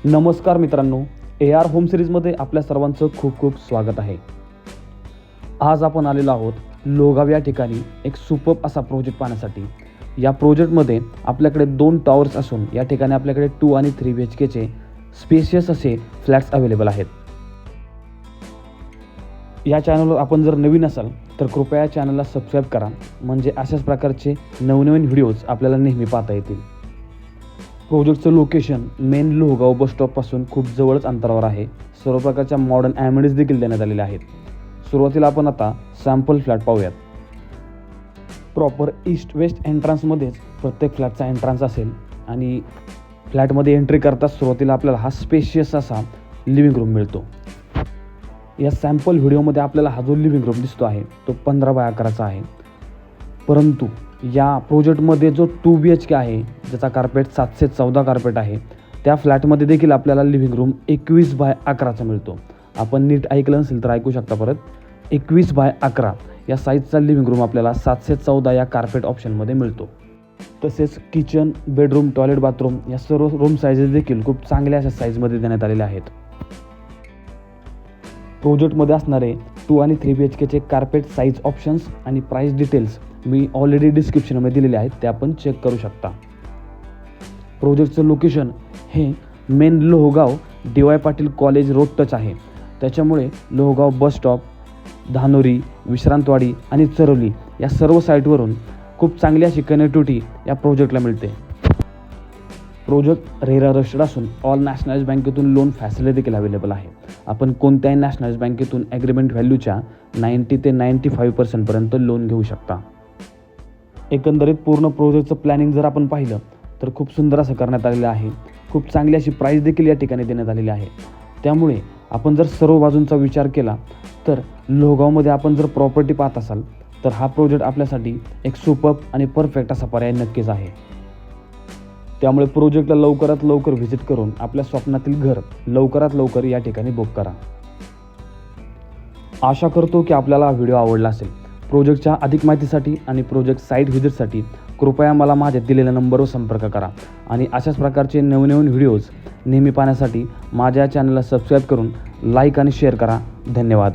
नमस्कार मित्रांनो, AR home सिरीजमध्ये आपल्या सर्वांचं खूप खूप स्वागत आहे. आज आपण आलेलो आहोत लोहगाव या ठिकाणी एक सुपर्ब असा प्रोजेक्ट पाहण्यासाठी. या प्रोजेक्टमध्ये आपल्याकडे 2 टॉवर्स असून या ठिकाणी आपल्याकडे 2 आणि 3 BHKचे स्पेशियस असे फ्लॅट्स अवेलेबल आहेत. या चॅनलवर आपण जर नवीन असाल तर कृपया या चॅनलला सबस्क्राईब करा, म्हणजे अशाच प्रकारचे नवनवीन व्हिडिओज आपल्याला नेहमी पाहता येतील. प्रोजेक्टचं लोकेशन मेन लोहगाव बस स्टॉपपासून खूप जवळच अंतरावर आहे. सर्व प्रकारच्या मॉडर्न ॲमेनिटीज देखील देण्यात आलेल्या आहेत. सुरुवातीला आपण आता सॅम्पल फ्लॅट पाहूयात. प्रॉपर ईस्ट वेस्ट एंट्रान्समध्येच प्रत्येक फ्लॅटचा एंट्रान्स असेल आणि फ्लॅटमध्ये एंट्री करताच सुरुवातीला आपल्याला हा स्पेशियस असा लिव्हिंग रूम मिळतो. या सॅम्पल व्हिडिओमध्ये आपल्याला हा जो लिव्हिंग रूम दिसतो आहे तो 15x11चा आहे. परंतु या प्रोजेक्टमध्ये जो 2 BHK आहे, ज्याचा कार्पेट 714 कार्पेट आहे, त्या फ्लॅटमध्ये देखील आपल्याला लिव्हिंग रूम 21x11चा मिळतो. आपण नीट ऐकलं नसेल तर ऐकू शकता परत. 21x11 या साईजचा लिव्हिंग रूम आपल्याला 714 या कार्पेट ऑप्शनमध्ये मिळतो. तसेच किचन, बेडरूम, टॉयलेट, बाथरूम या सर्व रूम साईजेस देखील खूप चांगल्या अशा साईजमध्ये देण्यात आलेल्या आहेत. प्रोजेक्टमध्ये असणारे 2 आणि 3 BHKचे कार्पेट साईज ऑप्शन्स आणि प्राईस डिटेल्स मी ऑलरेडी डिस्क्रिप्शनमध्ये दिलेले आहेत, ते आपण चेक करू शकता. प्रोजेक्टचं लोकेशन हे main Lohegaon DY Patil college road touch आहे. त्याच्यामुळे लोहगाव बस स्टॉप, धानोरी, विश्रांतवाडी आणि चरवली या सर्व साईटवरून खूप चांगली अशी कनेक्टिव्हिटी या प्रोजेक्टला मिळते. प्रोजेक्ट रेरा रजिस्टर्ड असून ऑल नॅशनलाइज बँकेतून लोन फॅसिलिटी देखील अवेलेबल आहे. आपण कोणत्याही नॅशनलाइज बँकेतून ॲग्रीमेंट व्हॅल्यूच्या 90 ते 95% पर्यंत लोन घेऊ शकता. एकंदरीत पूर्ण प्रोजेक्टचं प्लॅनिंग जर आपण पाहिलं तर खूप सुंदर असं करण्यात आलेलं आहे. खूप चांगली अशी प्राईस देखील या ठिकाणी देण्यात आलेली आहे. त्यामुळे आपण जर सर्व बाजूंचा विचार केला तर लोहगावमध्ये आपण जर प्रॉपर्टी पाहत असाल तर हा प्रोजेक्ट आपल्यासाठी एक सुपर्ब आणि परफेक्ट असा पर्याय नक्कीच आहे. त्यामुळे प्रोजेक्टला लवकरात लवकर व्हिजिट करून आपल्या स्वप्नातील घर लवकरात लवकर या ठिकाणी बुक करा. आशा करतो की आपल्याला हा व्हिडिओ आवडला असेल. प्रोजेक्टच्या अधिक माहितीसाठी आणि प्रोजेक्ट साईट व्हिजिटसाठी कृपया मला माझ्या दिलेल्या नंबरवर संपर्क करा आणि अशाच प्रकारचे नवनवीन व्हिडिओज नेहमी पाहण्यासाठी माझ्या चॅनलला सबस्क्राईब करून लाईक आणि शेअर करा. धन्यवाद.